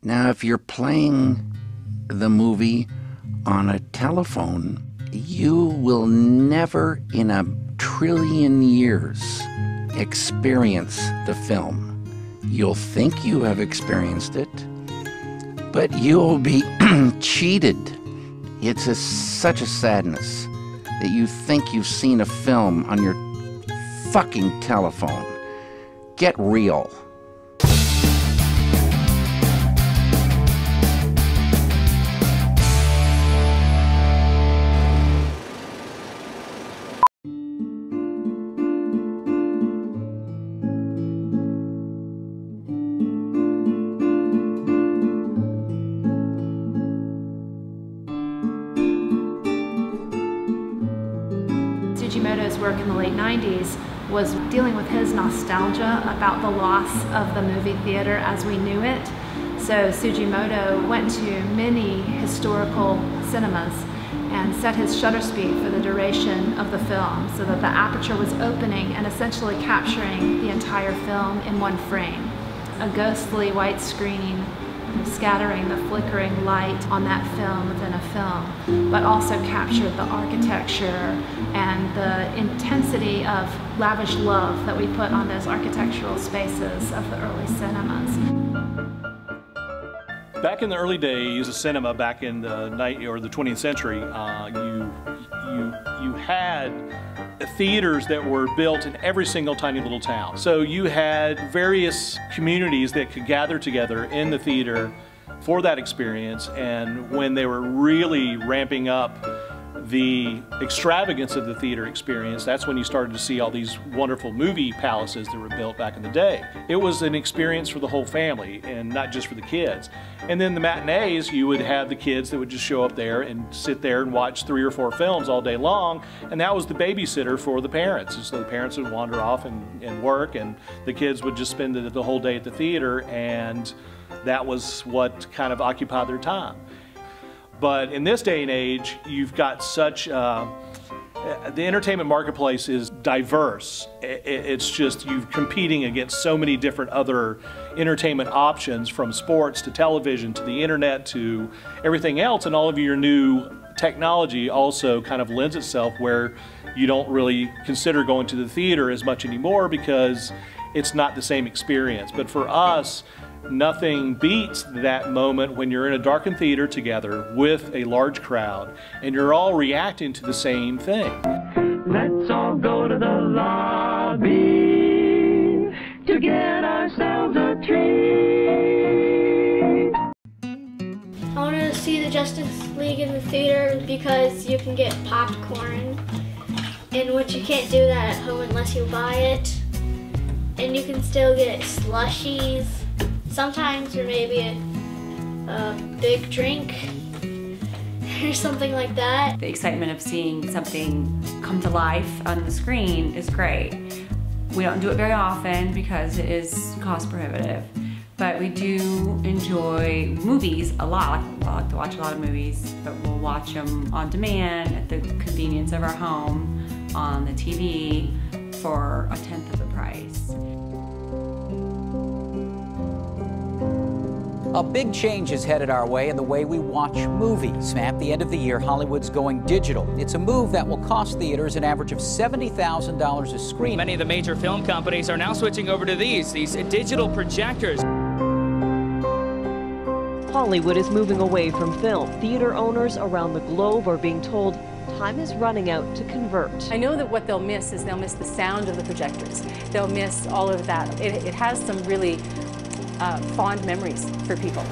Now, if you're playing the movie on a telephone, you will never in a trillion years experience the film. You'll think you have experienced it, but you'll be cheated. It's such a sadness that you think you've seen a film on your fucking telephone. Get real. Sugimoto's work in the late 90s was dealing with his nostalgia about the loss of the movie theater as we knew it. So Sugimoto went to many historical cinemas and set his shutter speed for the duration of the film so that the aperture was opening and essentially capturing the entire film in one frame. A ghostly white screen scattering the flickering light on that film within a film, but also captured the architecture and the intensity of lavish love that we put on those architectural spaces of the early cinemas. Back in the early days of cinema, back in the 20th century, you had theaters that were built in every single tiny little town. So you had various communities that could gather together in the theater for that experience, and when they were really ramping up the extravagance of the theater experience, that's when you started to see all these wonderful movie palaces that were built back in the day. It was an experience for the whole family and not just for the kids. And then the matinees, you would have the kids that would just show up there and sit there and watch 3 or 4 films all day long, and that was the babysitter for the parents. And so the parents would wander off and work, and the kids would just spend the whole day at the theater, and that was what kind of occupied their time. But in this day and age, you've got such, the entertainment marketplace is diverse. It's just you're competing against so many different other entertainment options, from sports to television to the internet to everything else, and all of your new technology also kind of lends itself where you don't really consider going to the theater as much anymore because it's not the same experience. But for us, nothing beats that moment when you're in a darkened theater together with a large crowd and you're all reacting to the same thing. Let's all go to the lobby to get ourselves a treat. I want to see the Justice League in the theater because you can get popcorn, and which you can't do that at home unless you buy it. And you can still get slushies. Sometimes, or maybe a big drink or something like that. The excitement of seeing something come to life on the screen is great. We don't do it very often because it is cost prohibitive, but we do enjoy movies a lot. I like to watch a lot of movies, but we'll watch them on demand at the convenience of our home on the TV for 1/10 of the price. A big change is headed our way in the way we watch movies. At the end of the year, Hollywood's going digital. It's a move that will cost theaters an average of $70,000 a screen. Many of the major film companies are now switching over to these digital projectors. Hollywood is moving away from film. Theater owners around the globe are being told time is running out to convert. I know that what they'll miss is they'll miss the sound of the projectors. They'll miss all of that. It has some really fond memories for people.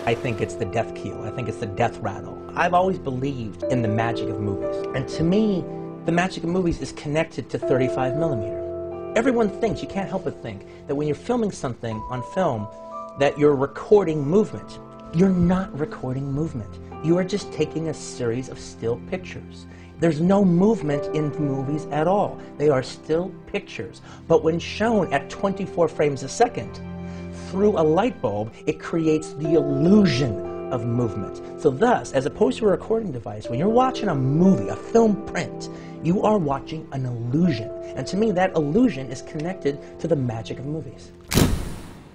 I think it's the death keel. I think it's the death rattle. I've always believed in the magic of movies. And to me, the magic of movies is connected to 35 millimeter. Everyone thinks, you can't help but think, that when you're filming something on film, that you're recording movement. You're not recording movement. You are just taking a series of still pictures. There's no movement in movies at all. They are still pictures. But when shown at 24 frames a second, through a light bulb, it creates the illusion of movement. So thus, as opposed to a recording device, when you're watching a movie, a film print, you are watching an illusion. And to me, that illusion is connected to the magic of movies.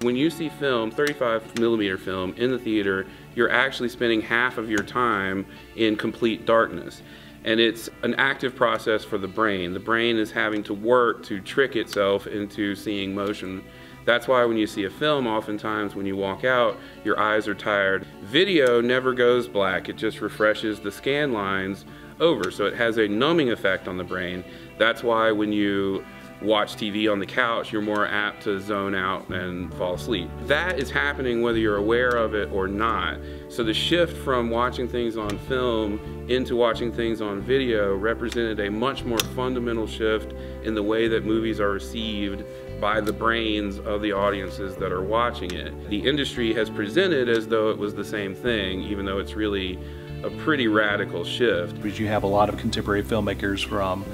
When you see film, 35mm film, in the theater, you're actually spending half of your time in complete darkness. And it's an active process for the brain. The brain is having to work to trick itself into seeing motion. That's why when you see a film, oftentimes when you walk out, your eyes are tired. Video never goes black, it just refreshes the scan lines over, so it has a numbing effect on the brain. That's why when you watch TV on the couch, you're more apt to zone out and fall asleep. That is happening whether you're aware of it or not. So the shift from watching things on film into watching things on video represented a much more fundamental shift in the way that movies are received by the brains of the audiences that are watching it. The industry has presented as though it was the same thing, even though it's really a pretty radical shift. Because you have a lot of contemporary filmmakers from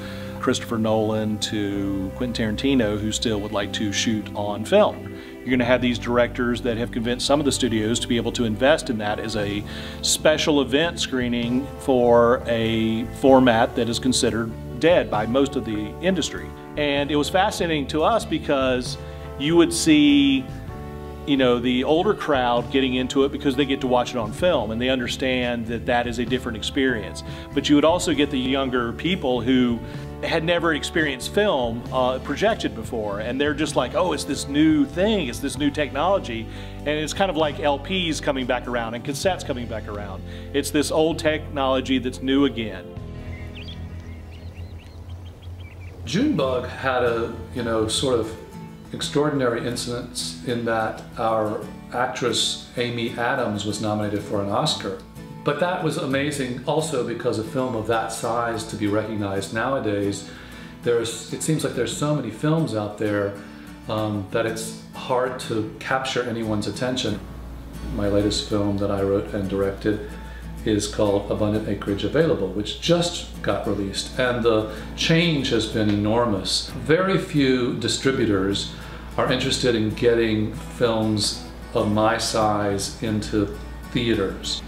Christopher Nolan to Quentin Tarantino who still would like to shoot on film. You're going to have these directors that have convinced some of the studios to be able to invest in that as a special event screening for a format that is considered dead by most of the industry. And it was fascinating to us because you would see, you know, the older crowd getting into it because they get to watch it on film and they understand that that is a different experience. But you would also get the younger people who had never experienced film projected before, and they're just like, oh, it's this new thing, it's this new technology, and it's kind of like LPs coming back around and cassettes coming back around. It's this old technology that's new again. Junebug had a, sort of extraordinary incident in that our actress Amy Adams was nominated for an Oscar. But that was amazing also because a film of that size to be recognized nowadays, it seems like there's so many films out there that it's hard to capture anyone's attention. My latest film that I wrote and directed is called Abundant Acreage Available, which just got released, and the change has been enormous. Very few distributors are interested in getting films of my size into theaters.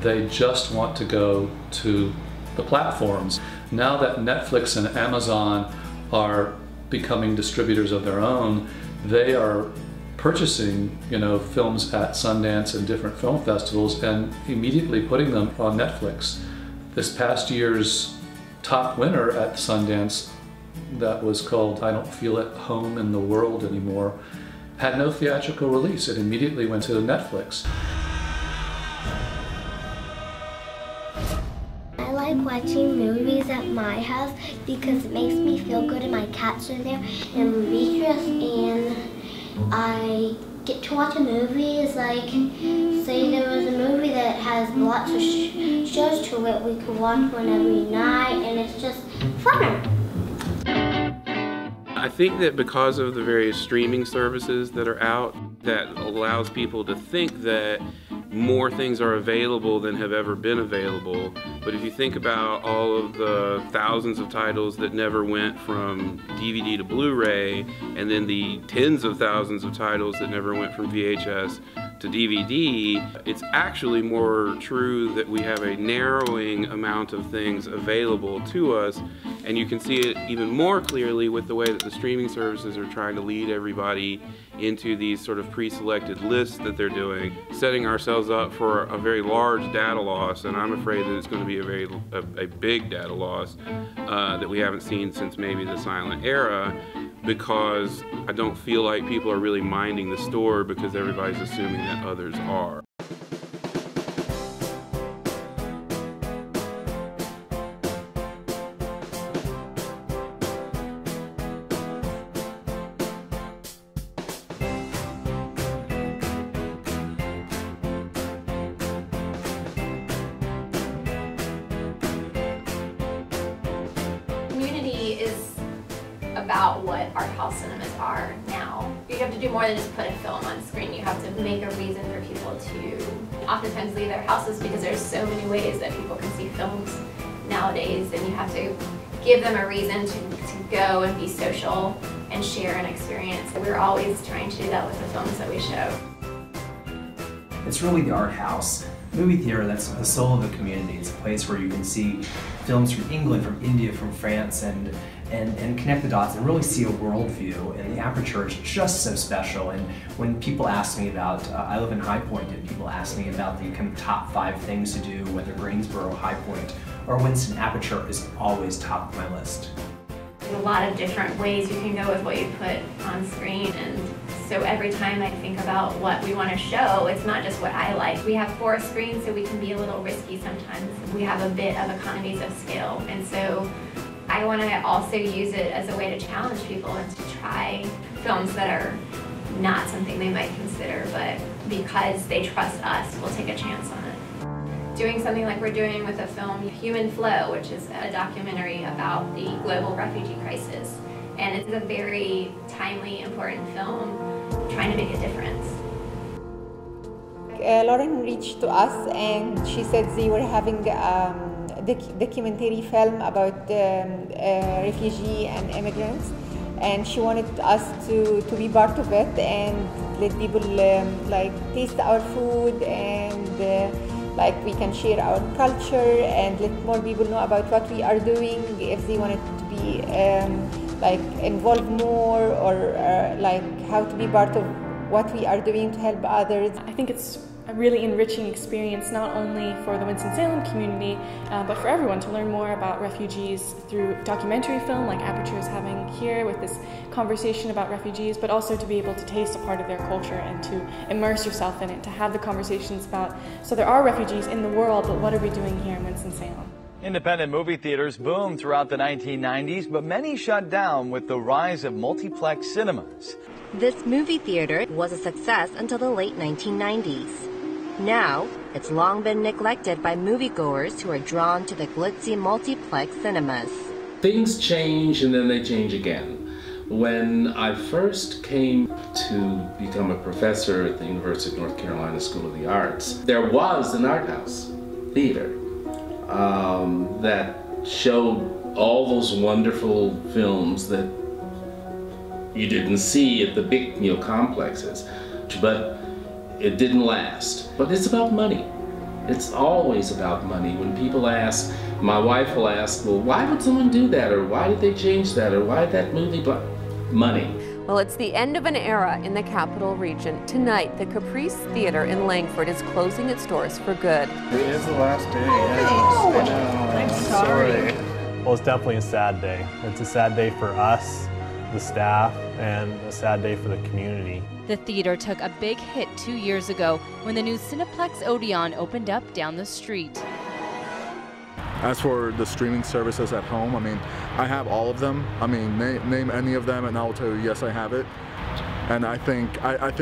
They just want to go to the platforms. Now that Netflix and Amazon are becoming distributors of their own, they are purchasing, films at Sundance and different film festivals and immediately putting them on Netflix. This past year's top winner at Sundance, that was called I Don't Feel at Home in the World Anymore, had no theatrical release. It immediately went to Netflix. I like watching movies at my house because it makes me feel good and my cats are there and Beatrice, and I get to watch a movie. It's like, say there was a movie that has lots of shows to it, we could watch one every night and it's just funner. I think that because of the various streaming services that are out, that allows people to think that more things are available than have ever been available. But if you think about all of the thousands of titles that never went from DVD to Blu-ray, and then the tens of thousands of titles that never went from VHS to DVD, it's actually more true that we have a narrowing amount of things available to us, and you can see it even more clearly with the way that the streaming services are trying to lead everybody into these sort of pre-selected lists that they're doing, setting ourselves up for a very large data loss, and I'm afraid that it's going to be a big data loss that we haven't seen since maybe the silent era, because I don't feel like people are really minding the store because everybody's assuming that others are. About what art house cinemas are now. You have to do more than just put a film on screen. You have to make a reason for people to oftentimes leave their houses because there's so many ways that people can see films nowadays, and you have to give them a reason to go and be social and share an experience. We're always trying to do that with the films that we show. It's really the art house. Movie theater, that's the soul of the community. It's a place where you can see films from England, from India, from France, and and connect the dots and really see a worldview. And the Aperture is just so special. And when people ask me about, I live in High Point, and people ask me about the kind of top 5 things to do, whether Greensboro, High Point, or Winston, Aperture is always top of my list. There's a lot of different ways you can go with what you put on screen, and so every time I think about what we want to show, it's not just what I like. We have 4 screens, so we can be a little risky sometimes. We have a bit of economies of scale, and so I want to also use it as a way to challenge people and to try films that are not something they might consider, but because they trust us, we'll take a chance on it. Doing something like we're doing with the film Human Flow, which is a documentary about the global refugee crisis. And it's a very timely, important film trying to make a difference. Lauren reached to us and she said they were having a documentary film about refugee and immigrants, and she wanted us to be part of it and let people like taste our food, and like we can share our culture and let more people know about what we are doing if they wanted to be like involved more, or like how to be part of what we are doing to help others. I think it's a really enriching experience, not only for the Winston-Salem community, but for everyone to learn more about refugees through documentary film like Aperture is having here with this conversation about refugees, but also to be able to taste a part of their culture and to immerse yourself in it, to have the conversations about, so there are refugees in the world, but what are we doing here in Winston-Salem? Independent movie theaters boomed throughout the 1990s, but many shut down with the rise of multiplex cinemas. This movie theater was a success until the late 1990s. Now, it's long been neglected by moviegoers who are drawn to the glitzy multiplex cinemas. Things change and then they change again. When I first came to become a professor at the University of North Carolina School of the Arts, there was an art house theater that showed all those wonderful films that you didn't see at the big complexes, but it didn't last. But it's about money. It's always about money. When people ask, my wife will ask, well, why would someone do that? Or why did they change that? Or why did that movie? Money. Well, it's the end of an era in the Capital Region. Tonight, the Caprice Theater in Langford is closing its doors for good. It is the last day, yes. I know. I'm sorry. Well, it's definitely a sad day. It's a sad day for us, the staff, and a sad day for the community. The theater took a big hit 2 years ago when the new Cineplex Odeon opened up down the street. As for the streaming services at home, I mean, I have all of them. I mean, name any of them and I will tell you, yes, I have it. And I think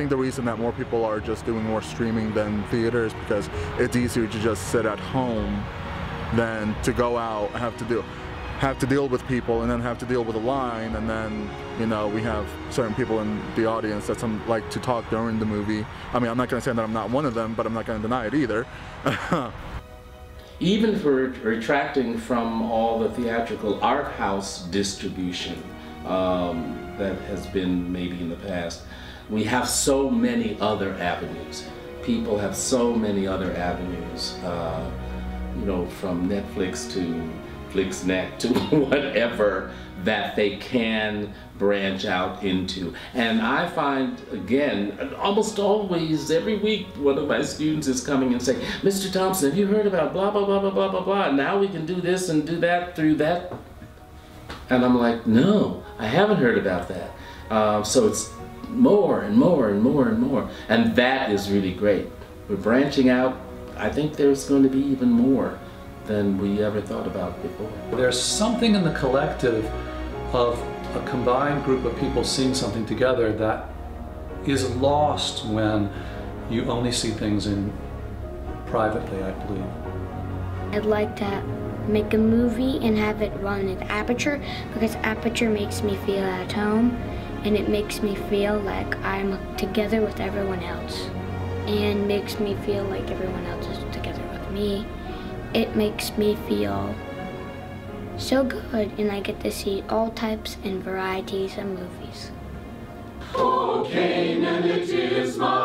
the reason that more people are just doing more streaming than theaters is because it's easier to just sit at home than to go out and have to deal with people and then have to deal with a line, and then, you know, we have certain people in the audience that like to talk during the movie. I mean, I'm not going to say that I'm not one of them, but I'm not going to deny it either. Even for retracting from all the theatrical art house distribution that has been maybe in the past, we have so many other avenues. People have so many other avenues, you know, from Netflix to Flixnet to whatever that they can branch out into. And I find, again, almost always, every week, one of my students is coming and saying, Mr. Thompson, have you heard about blah, blah, blah, blah, blah, blah, blah, now we can do this and do that through that? And I'm like, no, I haven't heard about that. So it's more and more and more and more. And that is really great. We're branching out. I think there's going to be even more than we ever thought about before. There's something in the collective of a combined group of people seeing something together that is lost when you only see things in privately, I believe. I'd like to make a movie and have it run at Aperture, because Aperture makes me feel at home and it makes me feel like I'm together with everyone else, and makes me feel like everyone else is together with me. It makes me feel so good, and I get to see all types and varieties of movies. Oh, Canaan, it is my